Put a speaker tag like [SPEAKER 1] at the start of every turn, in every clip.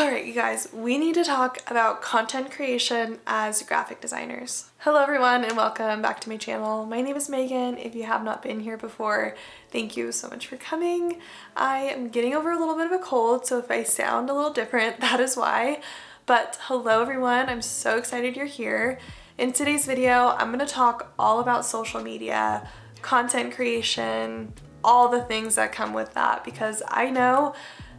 [SPEAKER 1] Alright, you guys, we need to talk about content creation as graphic designers. Hello everyone and welcome back to my channel. My name is Megan. If you have not been here before, thank you so much for coming. I am getting over a little bit of a cold, so if I sound a little different, that is why. But hello everyone, I'm so excited you're here. In today's video, I'm going to talk all about social media, content creation, all the things that come with that, because I know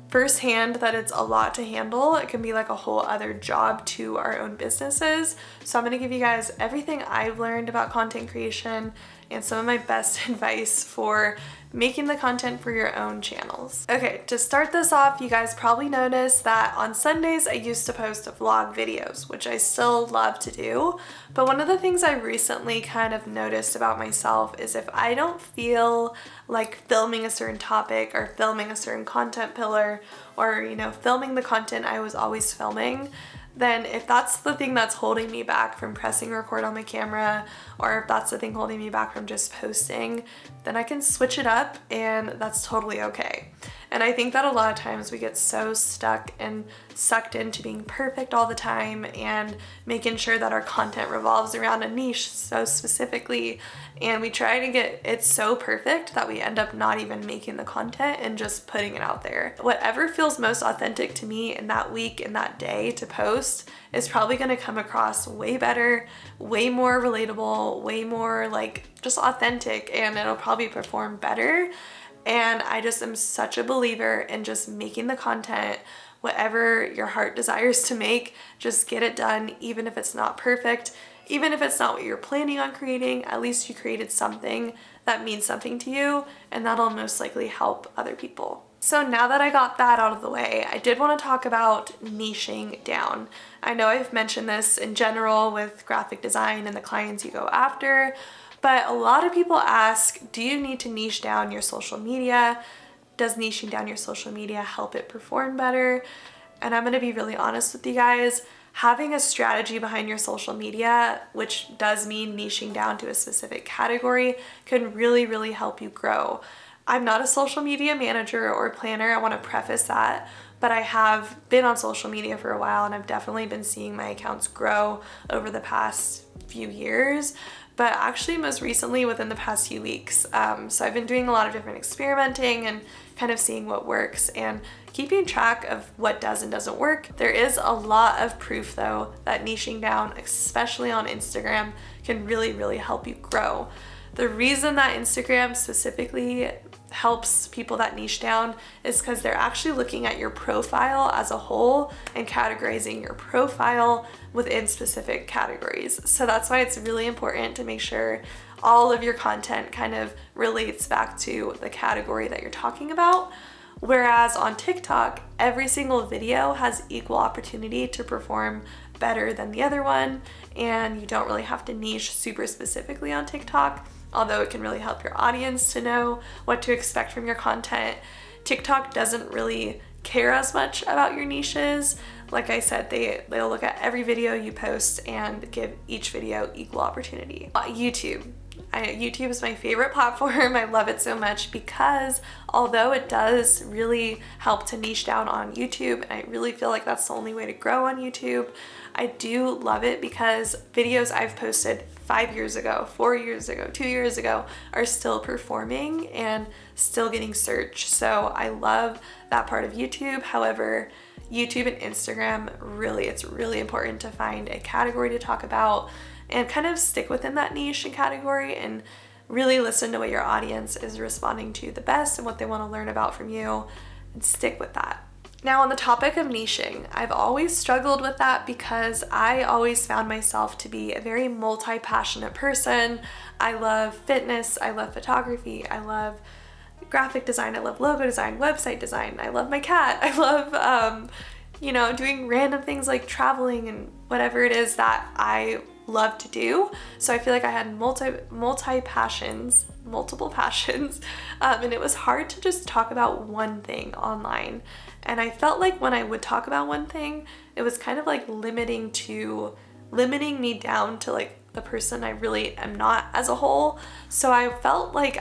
[SPEAKER 1] firsthand that it's a lot to handle. It can be like a whole other job to our own businesses. So I'm going to give you guys everything I've learned about content creation and some of my best advice for making the content for your own channels. Okay, to start this off, you guys probably noticed that on Sundays I used to post vlog videos, which I still love to do. But one of the things I recently kind of noticed about myself is if I don't feel like filming a certain topic or filming a certain content pillar or, filming the content I was always filming, then if that's the thing that's holding me back from pressing record on my camera, or if that's the thing holding me back from just posting, then I can switch it up and that's totally okay. And I think that a lot of times we get so stuck and sucked into being perfect all the time and making sure that our content revolves around a niche so specifically, and we try to get it so perfect that we end up not even making the content and just putting it out there. Whatever feels most authentic to me in that week, in that day to post is probably going to come across way better, way more relatable, way more like just authentic, and it'll probably perform better. And I just am such a believer in just making the content, whatever your heart desires to make, just get it done, even if it's not perfect, even if it's not what you're planning on creating, at least you created something that means something to you, and that'll most likely help other people. So now that I got that out of the way, I did want to talk about niching down. I know I've mentioned this in general with graphic design and the clients you go after, but a lot of people ask, do you need to niche down your social media? Does niching down your social media help it perform better? And I'm going to be really honest with you guys. Having a strategy behind your social media, which does mean niching down to a specific category, can really, really help you grow. I'm not a social media manager or planner, I want to preface that, but I have been on social media for a while and I've definitely been seeing my accounts grow over the past few years, but actually most recently within the past few weeks. So I've been doing a lot of different experimenting and kind of seeing what works and keeping track of what does and doesn't work. There is a lot of proof though that niching down, especially on Instagram, can really, really help you grow. The reason that Instagram specifically helps people that niche down is because they're actually looking at your profile as a whole and categorizing your profile within specific categories. So that's why it's really important to make sure all of your content kind of relates back to the category that you're talking about. Whereas on TikTok, every single video has equal opportunity to perform better than the other one, and you don't really have to niche super specifically on TikTok. Although it can really help your audience to know what to expect from your content. TikTok doesn't really care as much about your niches. Like I said, they'll look at every video you post and give each video equal opportunity. YouTube is my favorite platform. I love it so much because although it does really help to niche down on YouTube, and I really feel like that's the only way to grow on YouTube, I do love it because videos I've posted 5 years ago, 4 years ago, 2 years ago are still performing and still getting searched. So I love that part of YouTube. However, YouTube and Instagram, it's really important to find a category to talk about and kind of stick within that niche and category and really listen to what your audience is responding to the best and what they want to learn about from you and stick with that. Now on the topic of niching, I've always struggled with that because I always found myself to be a very multi-passionate person. I love fitness, I love photography, I love graphic design, I love logo design, website design, I love my cat, I love doing random things like traveling and whatever it is that I love to do. So I feel like I had multiple passions, and it was hard to just talk about one thing online. And I felt like when I would talk about one thing, it was kind of like limiting me down to like the person I really am not as a whole. So I felt like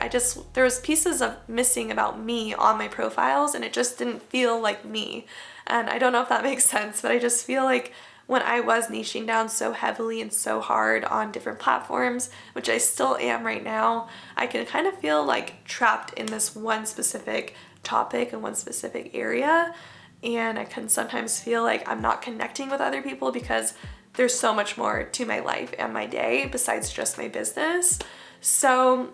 [SPEAKER 1] there was pieces of missing about me on my profiles, and it just didn't feel like me. And I don't know if that makes sense, but I just feel like when I was niching down so heavily and so hard on different platforms, which I still am right now, I can kind of feel like trapped in this one specific topic and one specific area. And I can sometimes feel like I'm not connecting with other people because there's so much more to my life and my day besides just my business. So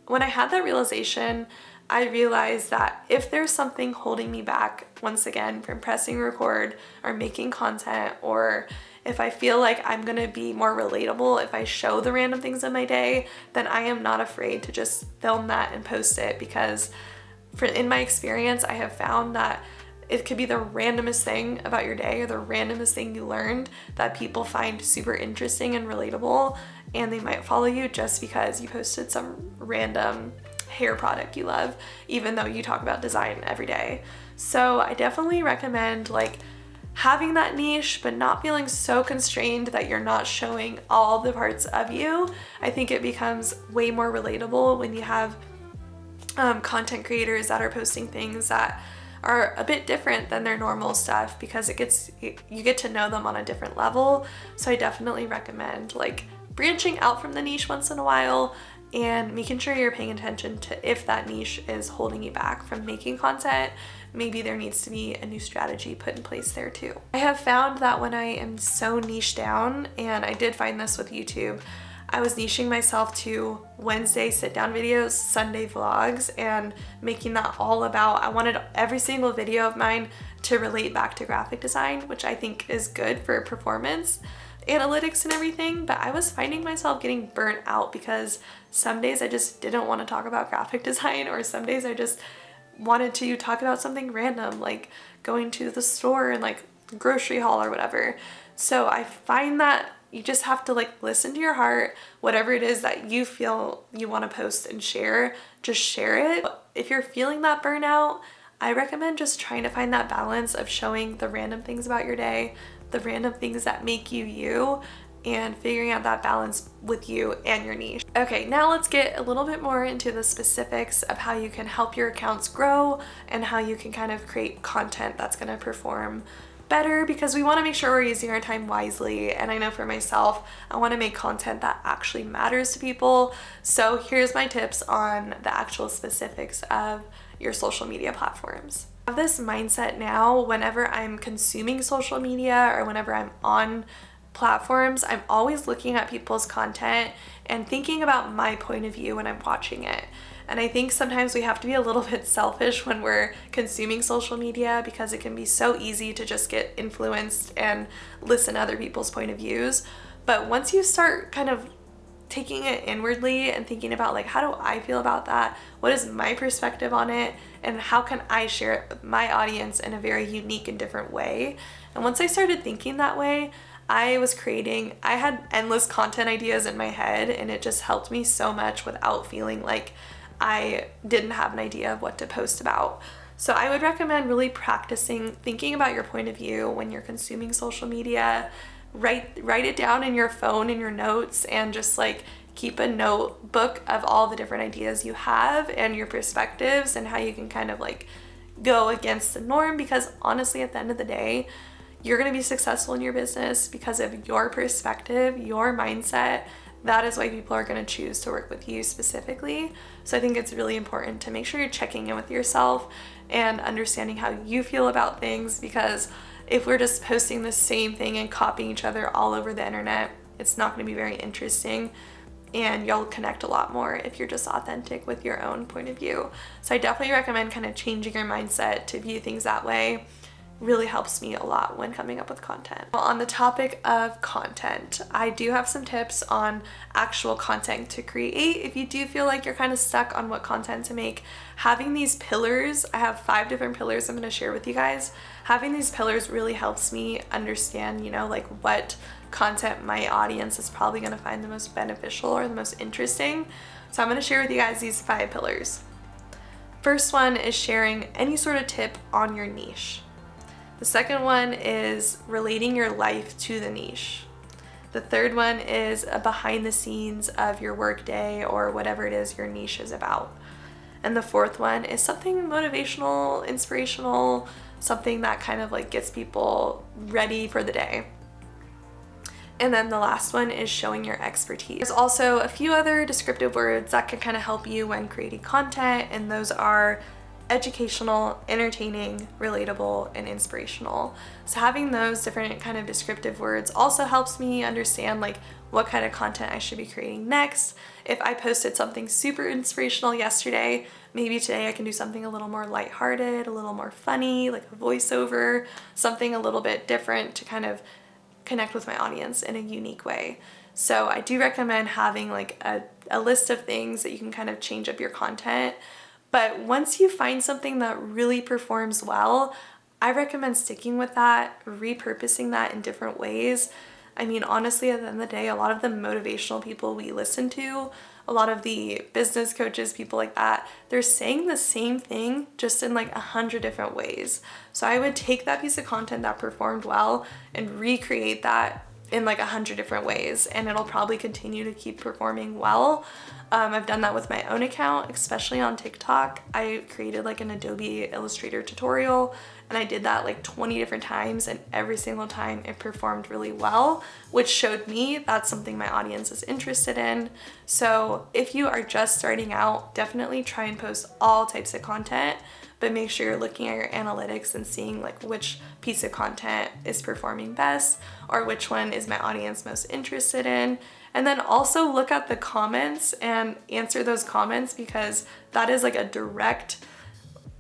[SPEAKER 1] when I had that realization, I realized that if there's something holding me back, once again, from pressing record or making content, or if I feel like I'm gonna be more relatable if I show the random things in my day, then I am not afraid to just film that and post it, because in my experience, I have found that it could be the randomest thing about your day or the randomest thing you learned that people find super interesting and relatable, and they might follow you just because you posted some random hair product you love, even though you talk about design every day. So I definitely recommend like having that niche, but not feeling so constrained that you're not showing all the parts of you. I think it becomes way more relatable when you have content creators that are posting things that are a bit different than their normal stuff, because you get to know them on a different level. So I definitely recommend like branching out from the niche once in a while and making sure you're paying attention to if that niche is holding you back from making content. Maybe there needs to be a new strategy put in place there too. I have found that when I am so niche down, and I did find this with YouTube, I was niching myself to Wednesday sit-down videos, Sunday vlogs, and making that all about, I wanted every single video of mine to relate back to graphic design, which I think is good for performance analytics and everything. But I was finding myself getting burnt out because some days I just didn't want to talk about graphic design, or some days I just wanted to talk about something random, like going to the store and like grocery haul or whatever. So I find that you just have to like listen to your heart. Whatever it is that you feel you want to post and share, just share it. If you're feeling that burnout, I recommend just trying to find that balance of showing the random things about your day, the random things that make you you, and figuring out that balance with you and your niche. Okay, now let's get a little bit more into the specifics of how you can help your accounts grow and how you can kind of create content that's going to perform better, because we want to make sure we're using our time wisely. And I know for myself, I want to make content that actually matters to people. So here's my tips on the actual specifics of your social media platforms. I have this mindset now whenever I'm consuming social media or whenever I'm on platforms, I'm always looking at people's content and thinking about my point of view when I'm watching it. And I think sometimes we have to be a little bit selfish when we're consuming social media, because it can be so easy to just get influenced and listen to other people's point of views. But once you start kind of taking it inwardly and thinking about like, how do I feel about that? What is my perspective on it? And how can I share it with my audience in a very unique and different way? And once I started thinking that way, I had endless content ideas in my head, and it just helped me so much without feeling like I didn't have an idea of what to post about. So I would recommend really practicing thinking about your point of view when you're consuming social media. Write it down in your phone, in your notes, and just like keep a notebook of all the different ideas you have and your perspectives and how you can kind of like go against the norm, because honestly, at the end of the day, you're going to be successful in your business because of your perspective, your mindset. That is why people are going to choose to work with you specifically. So I think it's really important to make sure you're checking in with yourself and understanding how you feel about things, because if we're just posting the same thing and copying each other all over the internet, it's not going to be very interesting, and you'll connect a lot more if you're just authentic with your own point of view. So I definitely recommend kind of changing your mindset to view things that way. Really helps me a lot when coming up with content. Well, on the topic of content, I do have some tips on actual content to create. If you do feel like you're kind of stuck on what content to make, having these pillars, I have 5 different pillars I'm going to share with you guys. Having these pillars really helps me understand, like what content my audience is probably going to find the most beneficial or the most interesting. So I'm going to share with you guys these 5 pillars. First one is sharing any sort of tip on your niche. The second one is relating your life to the niche. The third one is a behind the scenes of your workday or whatever it is your niche is about. And the fourth one is something motivational, inspirational, something that kind of like gets people ready for the day. And then the last one is showing your expertise. There's also a few other descriptive words that can kind of help you when creating content, and those are educational, entertaining, relatable, and inspirational. So having those different kind of descriptive words also helps me understand like what kind of content I should be creating next. If I posted something super inspirational yesterday, maybe today I can do something a little more lighthearted, a little more funny, like a voiceover, something a little bit different to kind of connect with my audience in a unique way. So I do recommend having like a list of things that you can kind of change up your content. But once you find something that really performs well, I recommend sticking with that, repurposing that in different ways. I mean, honestly, at the end of the day, a lot of the motivational people we listen to, a lot of the business coaches, people like that, they're saying the same thing just in like 100 different ways. So I would take that piece of content that performed well and recreate that in like 100 different ways, and it'll probably continue to keep performing well. I've done that with my own account, especially on TikTok. I created like an Adobe Illustrator tutorial, and I did that like 20 different times, and every single time it performed really well, which showed me that's something my audience is interested in. So if you are just starting out, definitely try and post all types of content, but make sure you're looking at your analytics and seeing like which piece of content is performing best or which one is my audience most interested in. And then also look at the comments and answer those comments, because that is like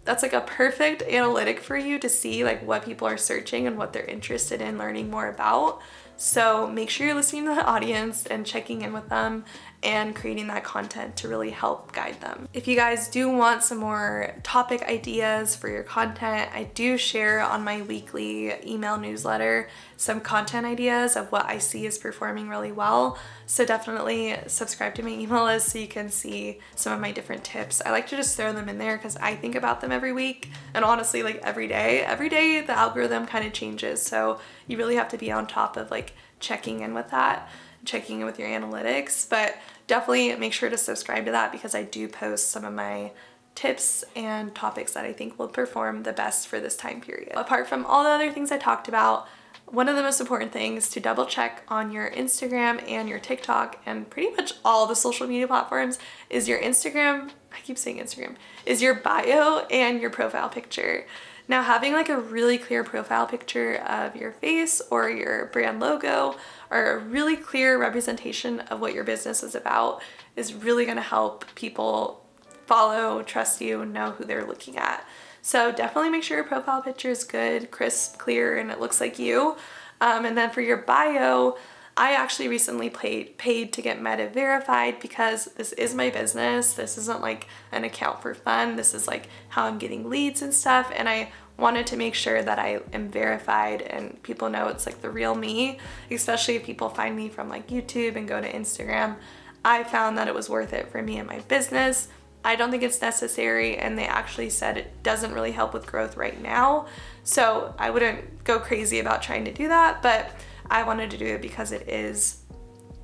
[SPEAKER 1] that's like a perfect analytic for you to see like what people are searching and what they're interested in learning more about. So make sure you're listening to the audience and checking in with them and creating that content to really help guide them. If you guys do want some more topic ideas for your content, I do share on my weekly email newsletter some content ideas of what I see is performing really well. So definitely subscribe to my email list so you can see some of my different tips. I like to just throw them in there because I think about them every week, and honestly like every day the algorithm kind of changes. So you really have to be on top of like checking in with that, checking in with your analytics, but definitely make sure to subscribe to that because I do post some of my tips and topics that I think will perform the best for this time period. Apart from all the other things I talked about, one of the most important things to double check on your Instagram and your TikTok and pretty much all the social media platforms is your Instagram, I keep saying Instagram, is your bio and your profile picture. Now, having like a really clear profile picture of your face or your brand logo or a really clear representation of what your business is about is really going to help people follow, trust you, and know who they're looking at. So definitely make sure your profile picture is good, crisp, clear, and it looks like you. And then for your bio, I actually recently paid to get Meta verified because this is my business. This isn't like an account for fun. This is like how I'm getting leads and stuff. And I wanted to make sure that I am verified and people know it's like the real me, especially if people find me from like YouTube and go to Instagram. I found that it was worth it for me and my business. I don't think it's necessary, and they actually said it doesn't really help with growth right now. So I wouldn't go crazy about trying to do that, but I wanted to do it because it is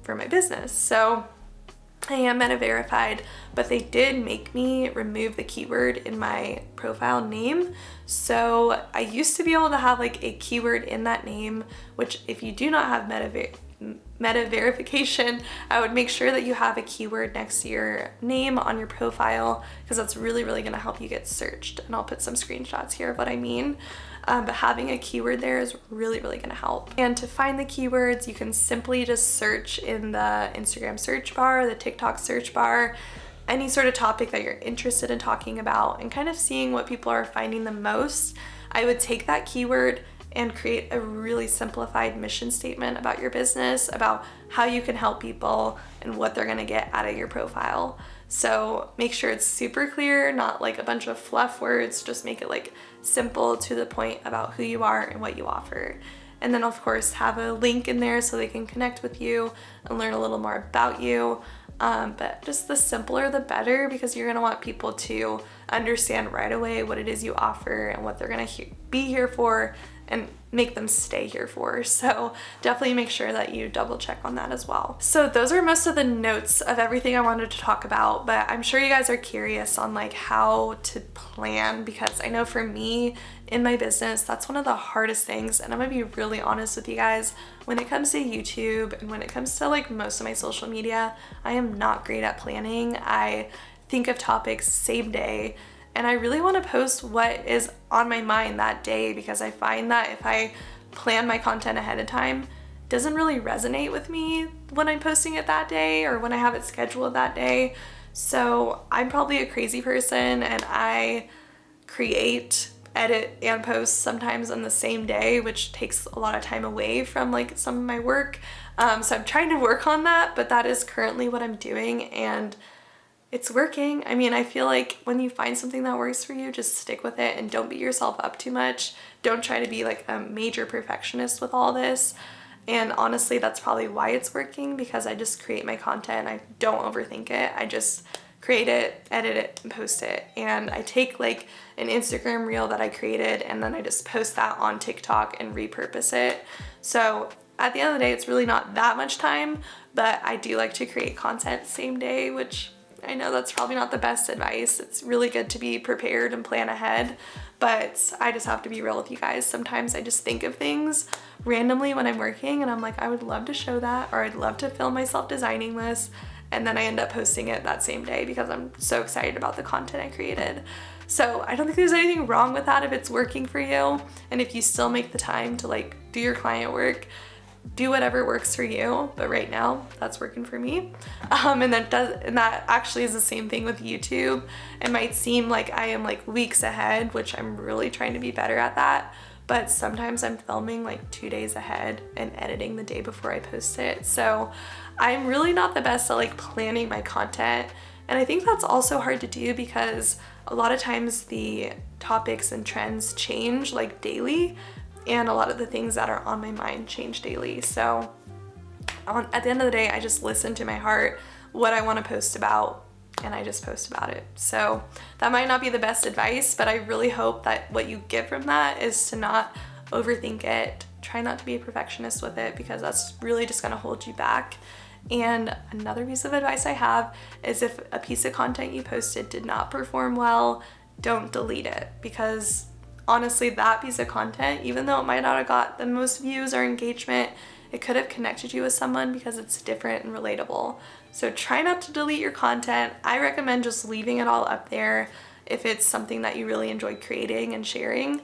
[SPEAKER 1] for my business. So I am Meta verified, but they did make me remove the keyword in my profile name. So I used to be able to have like a keyword in that name, which if you do not have Meta verification, I would make sure that you have a keyword next to your name on your profile, because that's really going to help you get searched. And I'll put some screenshots here of what I mean. But having a keyword there is really going to help. And to find the keywords, you can simply just search in the Instagram search bar, the TikTok search bar, any sort of topic that you're interested in talking about and kind of seeing what people are finding the most. I would take that keyword and create a really simplified mission statement about your business, about how you can help people and what they're gonna get out of your profile. So make sure it's super clear, not like a bunch of fluff words, just make it like simple to the point about who you are and what you offer. And then of course have a link in there so they can connect with you and learn a little more about you. But just the simpler the better, because you're gonna want people to understand right away what it is you offer and what they're gonna be here for and make them stay here for. So definitely make sure that you double check on that as well. So those are most of the notes of everything I wanted to talk about, but I'm sure you guys are curious on like how to plan, because I know for me in my business, that's one of the hardest things. And I'm gonna be really honest with you guys, when it comes to YouTube and when it comes to like most of my social media, I am not great at planning. I think of topics same day, and I really want to post what is on my mind that day, because I find that if I plan my content ahead of time, it doesn't really resonate with me when I'm posting it that day or when I have it scheduled that day. So I'm probably a crazy person, and I create, edit, and post sometimes on the same day, which takes a lot of time away from like some of my work. So I'm trying to work on that, but that is currently what I'm doing, and it's working. I mean, I feel like when you find something that works for you, just stick with it and don't beat yourself up too much. Don't try to be like a major perfectionist with all this. And honestly, that's probably why it's working, because I just create my content. I don't overthink it. I just create it, edit it, and post it. And I take like an Instagram reel that I created, and then I just post that on TikTok and repurpose it. So at the end of the day, it's really not that much time, but I do like to create content same day, which I know that's probably not the best advice. It's really good to be prepared and plan ahead, but I just have to be real with you guys. Sometimes I just think of things randomly when I'm working, and I'm like, I would love to show that, or I'd love to film myself designing this, and then I end up posting it that same day because I'm so excited about the content I created. So I don't think there's anything wrong with that if it's working for you, and if you still make the time to like do your client work, do whatever works for you. But right now that's working for me. And that actually is the same thing with YouTube. It might seem like I am like weeks ahead, which I'm really trying to be better at that, but sometimes I'm filming like 2 days ahead and editing the day before I post it. So I'm really not the best at like planning my content, and I think that's also hard to do because a lot of times the topics and trends change like daily, and a lot of the things that are on my mind change daily. So at the end of the day, I just listen to my heart, what I want to post about, and I just post about it. So that might not be the best advice, but I really hope that what you get from that is to not overthink it. Try not to be a perfectionist with it, because that's really just going to hold you back. And another piece of advice I have is, if a piece of content you posted did not perform well, don't delete it, because honestly, that piece of content, even though it might not have got the most views or engagement, it could have connected you with someone because it's different and relatable. So try not to delete your content. I recommend just leaving it all up there. If it's something that you really enjoy creating and sharing,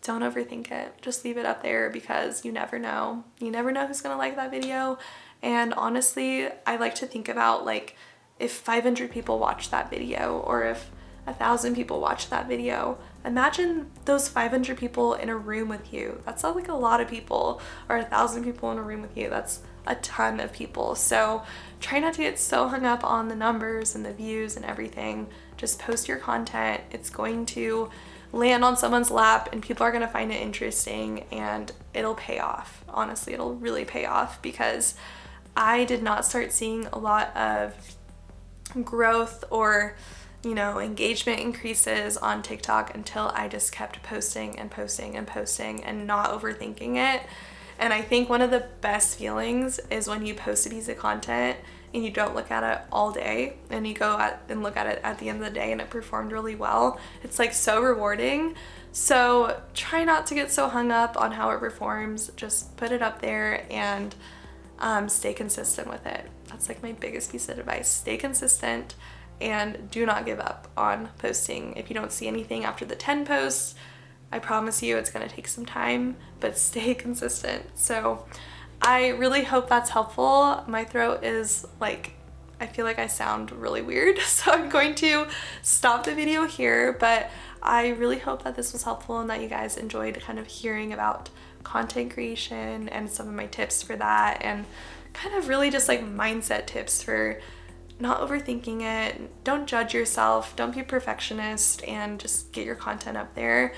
[SPEAKER 1] don't overthink it. Just leave it up there, because you never know. You never know who's gonna like that video. And honestly, I like to think about like, if 500 people watch that video, or if 1,000 people watch that video, imagine those 500 people in a room with you. That's not like a lot of people, or 1,000 people in a room with you. That's a ton of people. So try not to get so hung up on the numbers and the views and everything. Just post your content. It's going to land on someone's lap, and people are going to find it interesting, and it'll pay off. Honestly, it'll really pay off, because I did not start seeing a lot of growth or engagement increases on TikTok until I just kept posting and posting and posting and not overthinking it. And I think one of the best feelings is when you post a piece of content and you don't look at it all day, and you go and look at it at the end of the day and it performed really well. It's like so rewarding. So try not to get so hung up on how it performs. Just put it up there and stay consistent with it. That's like my biggest piece of advice. Stay consistent and do not give up on posting. If you don't see anything after the 10 posts, I promise you it's gonna take some time, but stay consistent. So I really hope that's helpful. My throat is like, I feel like I sound really weird, so I'm going to stop the video here, but I really hope that this was helpful and that you guys enjoyed kind of hearing about content creation and some of my tips for that, and kind of really just like mindset tips for not overthinking it. Don't judge yourself, don't be a perfectionist, and just get your content up there.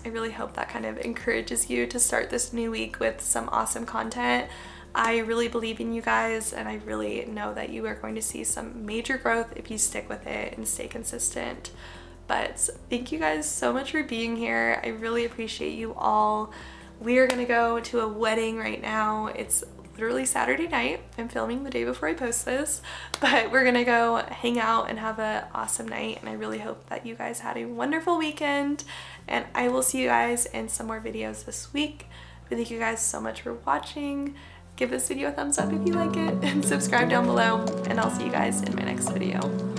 [SPEAKER 1] I really hope that kind of encourages you to start this new week with some awesome content. I really believe in you guys, and I really know that you are going to see some major growth if you stick with it and stay consistent. But thank you guys so much for being here. I really appreciate you all. We are gonna go to a wedding right now. It's literally Saturday night. I'm filming the day before I post this, but we're gonna go hang out and have an awesome night, and I really hope that you guys had a wonderful weekend, and I will see you guys in some more videos this week. But thank you guys so much for watching. Give this video a thumbs up if you like it, and subscribe down below, and I'll see you guys in my next video.